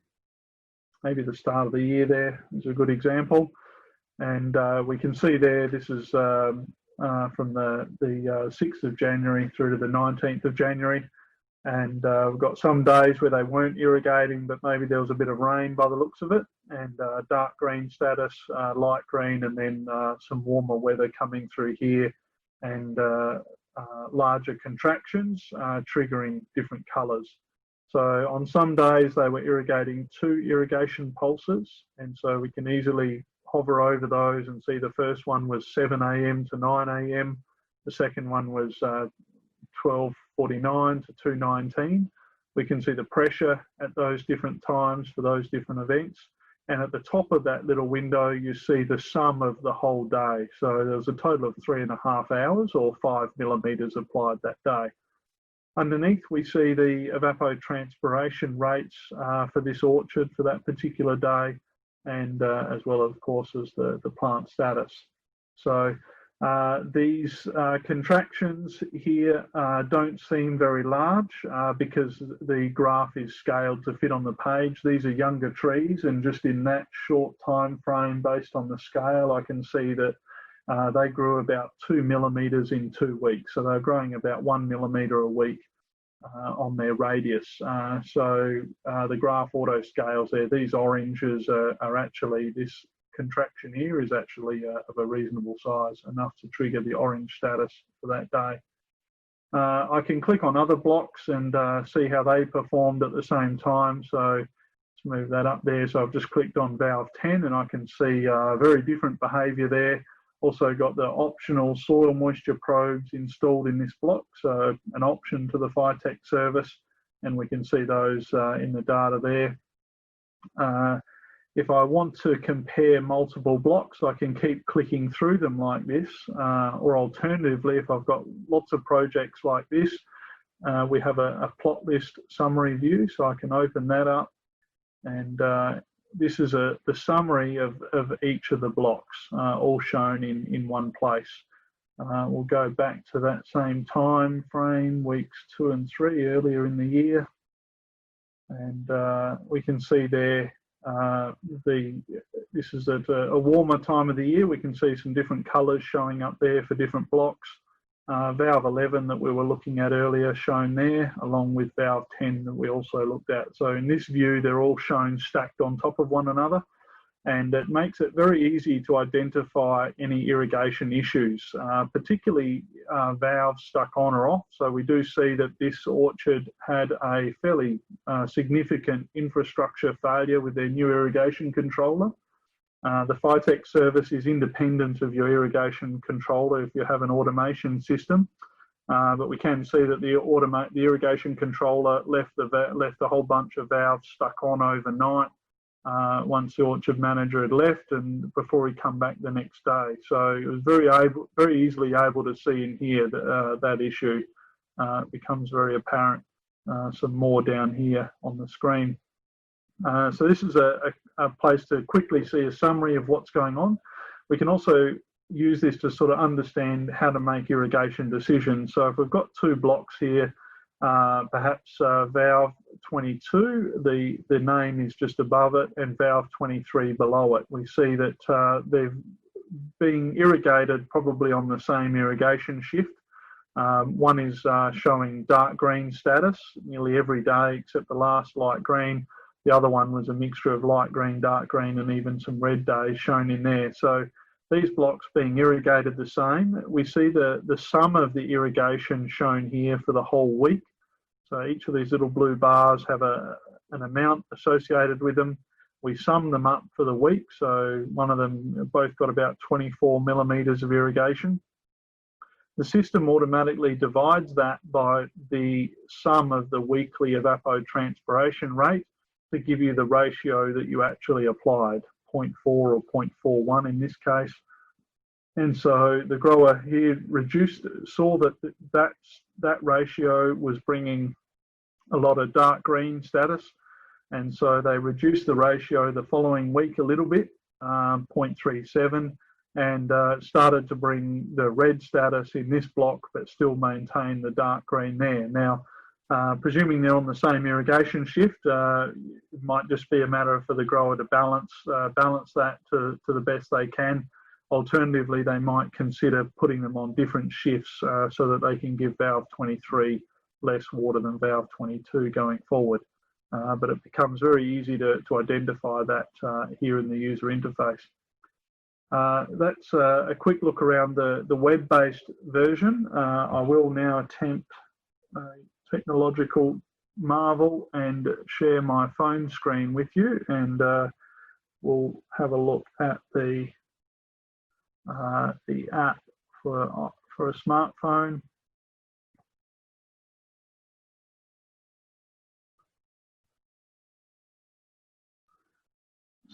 Maybe the start of the year there is a good example. And we can see there, this is from the 6th of January through to the 19th of January. And we've got some days where they weren't irrigating, but maybe there was a bit of rain by the looks of it. And dark green status, light green, and then some warmer weather coming through here, and larger contractions triggering different colours. So on some days they were irrigating 2 irrigation pulses, and so we can easily hover over those and see the first one was 7 AM to 9 AM. The second one was 12:49 to 2:19. We can see the pressure at those different times for those different events. And at the top of that little window, you see the sum of the whole day. So there was a total of 3.5 hours, or 5 millimetres applied that day. Underneath, we see the evapotranspiration rates for this orchard for that particular day, and as well, of course, as the plant status. So these contractions here don't seem very large because the graph is scaled to fit on the page. These are younger trees, and just in that short time frame, based on the scale, I can see that they grew about 2 millimetres in 2 weeks. So they're growing about 1 millimetre a week on their radius. So the graph auto scales there. These oranges are actually, this contraction here is actually of a reasonable size, enough to trigger the orange status for that day. I can click on other blocks and see how they performed at the same time. So let's move that up there. So I've just clicked on valve 10 and I can see very different behaviour there. Also got the optional soil moisture probes installed in this block, so an option to the Firetech service, and we can see those in the data there. If I want to compare multiple blocks, I can keep clicking through them like this, or alternatively, if I've got lots of projects like this, we have a plot list summary view, so I can open that up, and this is the summary of each of the blocks, all shown in one place. We'll go back to that same time frame, weeks 2 and 3 earlier in the year, and we can see there this is at a warmer time of the year. We can see some different colours showing up there for different blocks. Valve 11 that we were looking at earlier shown there, along with valve 10 that we also looked at. So in this view, they're all shown stacked on top of one another. and it makes it very easy to identify any irrigation issues, particularly valves stuck on or off. So we do see that this orchard had a fairly significant infrastructure failure with their new irrigation controller. The Firetech service is independent of your irrigation controller if you have an automation system, but we can see that the irrigation controller left a whole bunch of valves stuck on overnight once the orchard manager had left and before he come back the next day. So it was very easily able to see in here that that issue becomes very apparent. Some more down here on the screen. So this is a place to quickly see a summary of what's going on. We can also use this to sort of understand how to make irrigation decisions. So if we've got two blocks here, perhaps valve 22, the name is just above it, and valve 23 below it. We see that they're being irrigated probably on the same irrigation shift. One is showing dark green status nearly every day except the last light green. The other one was a mixture of light green, dark green, and even some red days shown in there. So these blocks being irrigated the same. We see the sum of the irrigation shown here for the whole week. So each of these little blue bars have an amount associated with them. We sum them up for the week. So one of them both got about 24 millimetres of irrigation. The system automatically divides that by the sum of the weekly evapotranspiration rate to give you the ratio that you actually applied, 0.4 or 0.41 in this case. And so the grower here saw that ratio was bringing a lot of dark green status. And so they reduced the ratio the following week a little bit, 0.37, and started to bring the red status in this block, but still maintain the dark green there. Now, presuming they're on the same irrigation shift, it might just be a matter for the grower to balance that to the best they can. Alternatively, they might consider putting them on different shifts so that they can give valve 23 less water than valve 22 going forward. But it becomes very easy to identify that here in the user interface. That's a quick look around the web-based version. I will now attempt a technological marvel and share my phone screen with you, and we'll have a look at the app for a smartphone.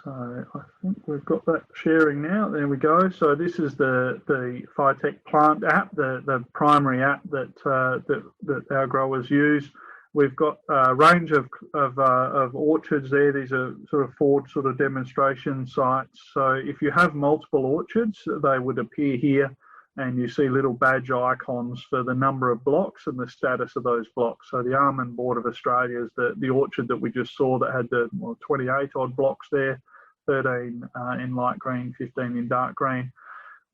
So I think we've got that sharing now. There we go. So this is the Firetech plant app, the primary app that our growers use. We've got a range of orchards there. These are sort of 4 sort of demonstration sites. So if you have multiple orchards, they would appear here, and you see little badge icons for the number of blocks and the status of those blocks. So the Almond Board of Australia is the orchard that we just saw that had the 28 odd blocks there, 13 in light green, 15 in dark green.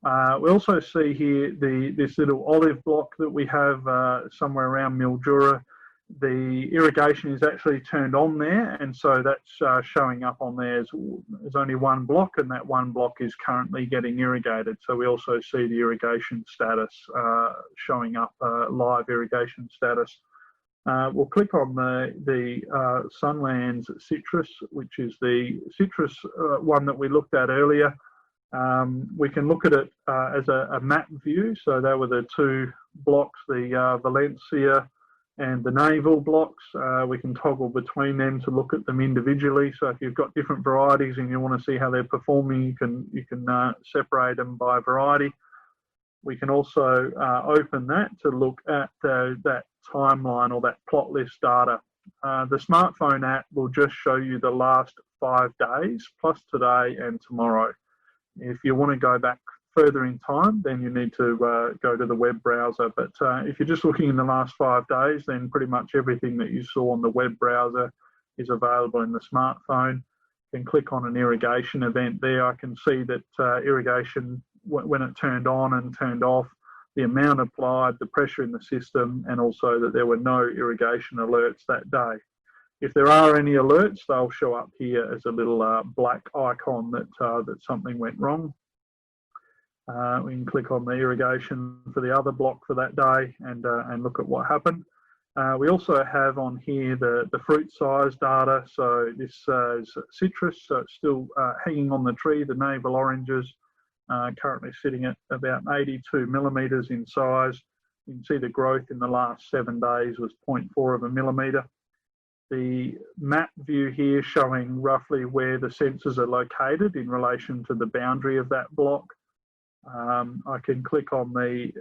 We also see here this little olive block that we have somewhere around Mildura. The irrigation is actually turned on there, and so that's showing up on there. There's only one block, and that one block is currently getting irrigated. So we also see the irrigation status showing up, live irrigation status. We'll click on the Sunlands citrus, which is the citrus one that we looked at earlier. We can look at it as a map view. So there were the 2 blocks, the Valencia and the navel blocks. We can toggle between them to look at them individually. So if you've got different varieties and you want to see how they're performing, you can separate them by variety. We can also open that to look at that timeline or that plot list data. The smartphone app will just show you the last 5 days plus today and tomorrow. If you want to go back further in time, then you need to go to the web browser. But if you're just looking in the last 5 days, then pretty much everything that you saw on the web browser is available in the smartphone. You can click on an irrigation event there. I can see that irrigation, when it turned on and turned off, the amount applied, the pressure in the system, and also that there were no irrigation alerts that day. If there are any alerts, they'll show up here as a little black icon that something went wrong. We can click on the irrigation for the other block for that day and look at what happened. We also have on here the fruit size data. So this is citrus, so it's still hanging on the tree. The navel oranges currently sitting at about 82 millimetres in size. You can see the growth in the last 7 days was 0.4 of a millimetre. The map view here showing roughly where the sensors are located in relation to the boundary of that block. I can click on the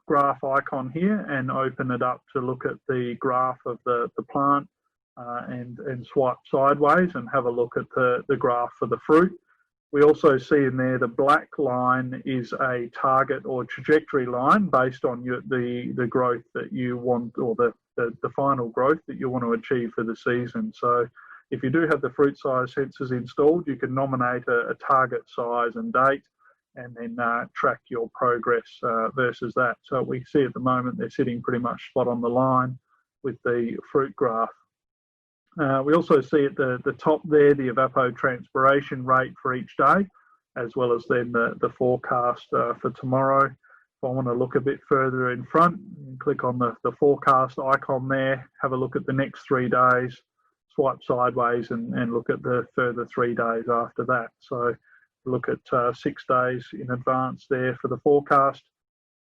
graph icon here and open it up to look at the graph of the plant and swipe sideways and have a look at the graph for the fruit. We also see in there the black line is a target or trajectory line based on the growth that you want, or the final growth that you want to achieve for the season. So if you do have the fruit size sensors installed, you can nominate a target size and date and then track your progress versus that. So we see at the moment they're sitting pretty much spot on the line with the fruit graph. We also see at the top there the evapotranspiration rate for each day, as well as then the forecast for tomorrow. If I want to look a bit further in front, you can click on the forecast icon there, have a look at the next 3 days, swipe sideways and look at the further 3 days after that. So look at 6 days in advance there for the forecast.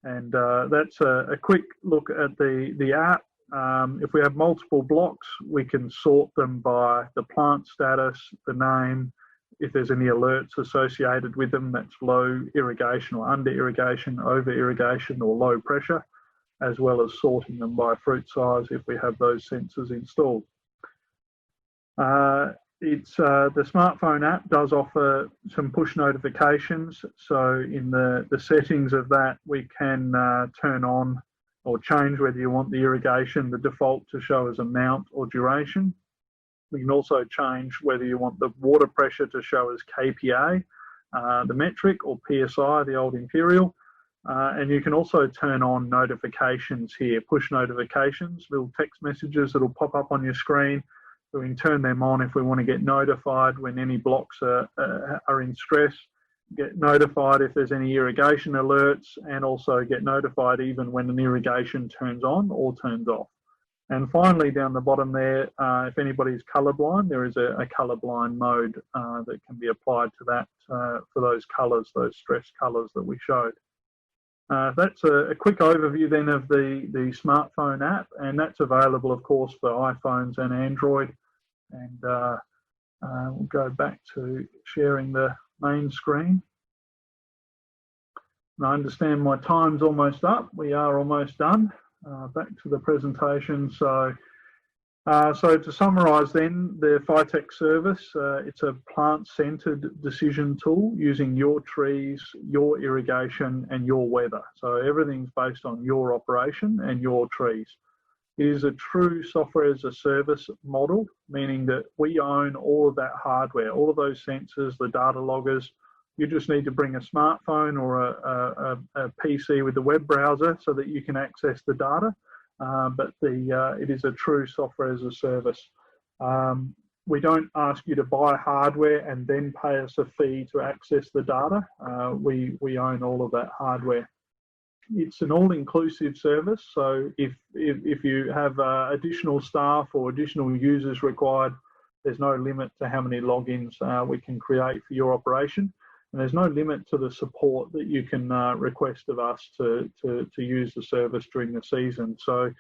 And that's a quick look at the app. If we have multiple blocks, we can sort them by the plant status, the name, if there's any alerts associated with them, that's low irrigation or under irrigation, over irrigation or low pressure, as well as sorting them by fruit size if we have those sensors installed. The smartphone app does offer some push notifications. So in the settings of that, we can turn on or change whether you want the irrigation, the default to show as amount or duration. We can also change whether you want the water pressure to show as KPA, the metric, or PSI, the old imperial. And you can also turn on notifications here, push notifications, little text messages that'll pop up on your screen. So we can turn them on if we want to get notified when any blocks are in stress, get notified if there's any irrigation alerts, and also get notified even when an irrigation turns on or turns off. And finally, down the bottom there, if anybody's colorblind, there is a colorblind mode that can be applied to that for those colors, those stress colors that we showed. That's a quick overview then of the smartphone app, and that's available, of course, for iPhones and Android. And we'll go back to sharing the main screen. And I understand my time's almost up. We are almost done. Back to the presentation. So to summarise then, the Firetech service, it's a plant-centred decision tool using your trees, your irrigation and your weather. So everything's based on your operation and your trees. It is a true software as a service model, meaning that we own all of that hardware, all of those sensors, the data loggers. You just need to bring a smartphone or a PC with a web browser so that you can access the data. But it is a true software as a service. We don't ask you to buy hardware and then pay us a fee to access the data. We own all of that hardware. It's an all-inclusive service, so if you have additional staff or additional users required, there's no limit to how many logins we can create for your operation, and there's no limit to the support that you can request of us to use the service during the season. So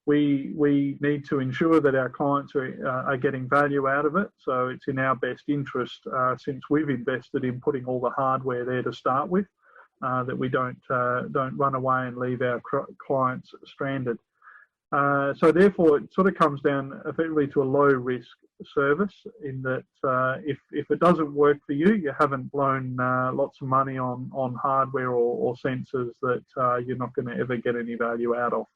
we need to ensure that our clients are getting value out of it, so it's in our best interest, since we've invested in putting all the hardware there to start with, that we don't run away and leave our clients stranded. So therefore, it sort of comes down effectively to a low-risk service in that if it doesn't work for you, you haven't blown lots of money on hardware or sensors that you're not going to ever get any value out of.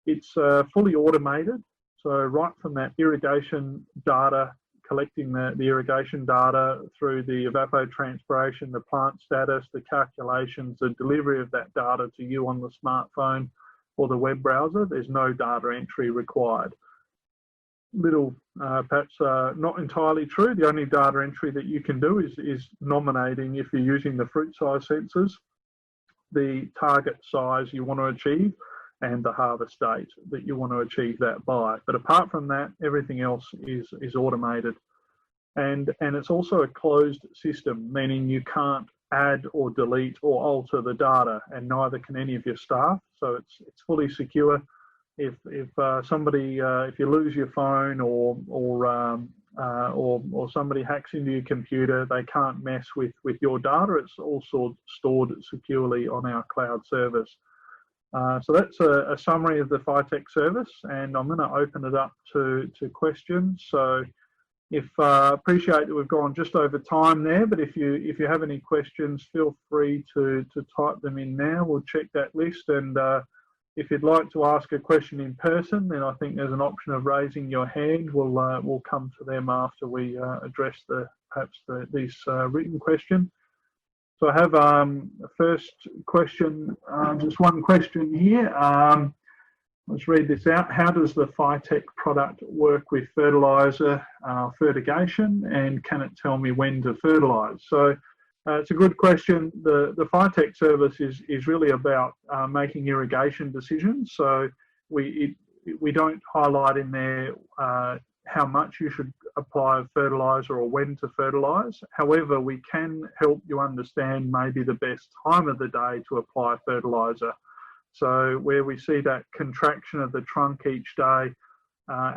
It's fully automated, so right from that irrigation data, collecting the irrigation data through the evapotranspiration, the plant status, the calculations, the delivery of that data to you on the smartphone or the web browser, there's no data entry required. little perhaps not entirely true. The only data entry that you can do is nominating, if you're using the fruit size sensors, the target size you want to achieve and the harvest date that you want to achieve that by. But apart from that, everything else is automated. And it's also a closed system, meaning you can't add or delete or alter the data, and neither can any of your staff. So it's fully secure. If somebody if you lose your phone or somebody hacks into your computer, they can't mess with your data. It's all stored securely on our cloud service. So that's a summary of the Firetech service, and I'm going to open it up to questions. So appreciate that we've gone just over time there, but if you have any questions, feel free to type them in now. We'll check that list, and if you'd like to ask a question in person, then I think there's an option of raising your hand. We'll come to them after we address this written question. So I have a first question, just one question here. Let's read this out. How does the Phytech product work with fertiliser, fertigation, and can it tell me when to fertilise? So it's a good question. The Phytech service is really about making irrigation decisions. So we don't highlight in there how much you should apply fertiliser or when to fertilise. However, we can help you understand maybe the best time of the day to apply fertiliser. So where we see that contraction of the trunk each day,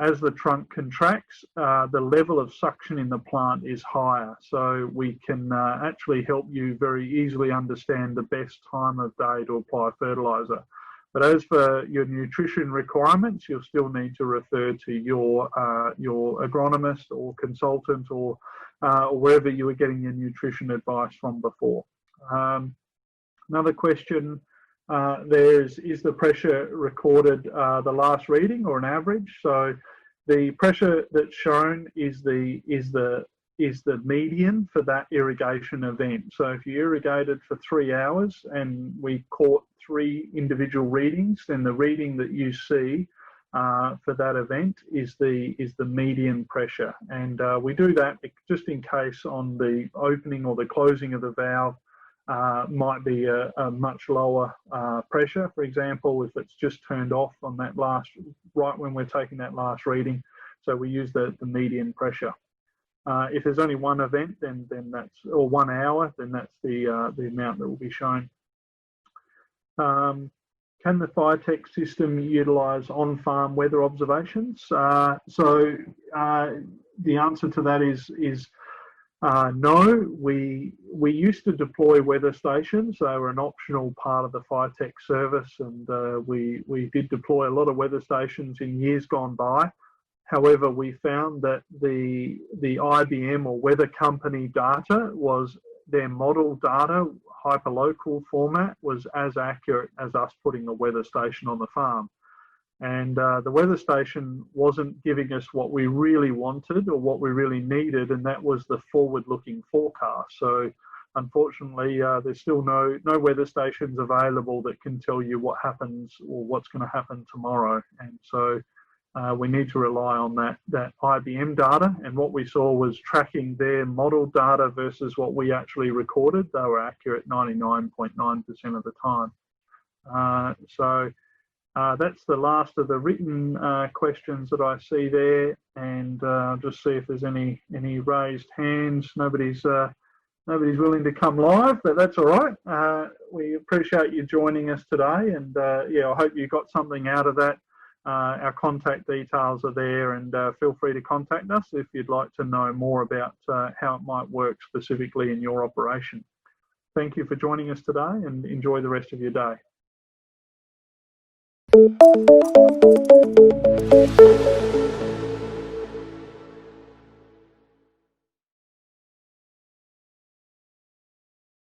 as the trunk contracts, the level of suction in the plant is higher. So we can actually help you very easily understand the best time of day to apply fertiliser. But as for your nutrition requirements, you'll still need to refer to your agronomist or consultant or wherever you were getting your nutrition advice from before. Another question. Is the pressure recorded the last reading or an average? So the pressure that's shown is the median for that irrigation event. So if you irrigated for 3 hours and we caught 3 individual readings, then the reading that you see for that event is the median pressure. And we do that just in case on the opening or the closing of the valve might be a much lower pressure. For example, if it's just turned off on that right when we're taking that last reading, so we use the median pressure. If there's only one event, then that's, or 1 hour, then that's the amount that will be shown. Can the Firetech system utilise on-farm weather observations? So the answer to that is no. We used to deploy weather stations. They were an optional part of the Firetech service, and we did deploy a lot of weather stations in years gone by. However, we found that the IBM or weather company data was their model data, hyperlocal format, was as accurate as us putting a weather station on the farm. And the weather station wasn't giving us what we really wanted or what we really needed, and that was the forward-looking forecast. So unfortunately, there's still no weather stations available that can tell you what happens or what's going to happen tomorrow. And so we need to rely on that IBM data, and what we saw was tracking their model data versus what we actually recorded. They were accurate 99.9% of the time. So that's the last of the written questions that I see there, and just see if there's any raised hands. Nobody's willing to come live, but that's all right. We appreciate you joining us today, and yeah, I hope you got something out of that. Our contact details are there, and feel free to contact us if you'd like to know more about how it might work specifically in your operation. Thank you for joining us today, and enjoy the rest of your day.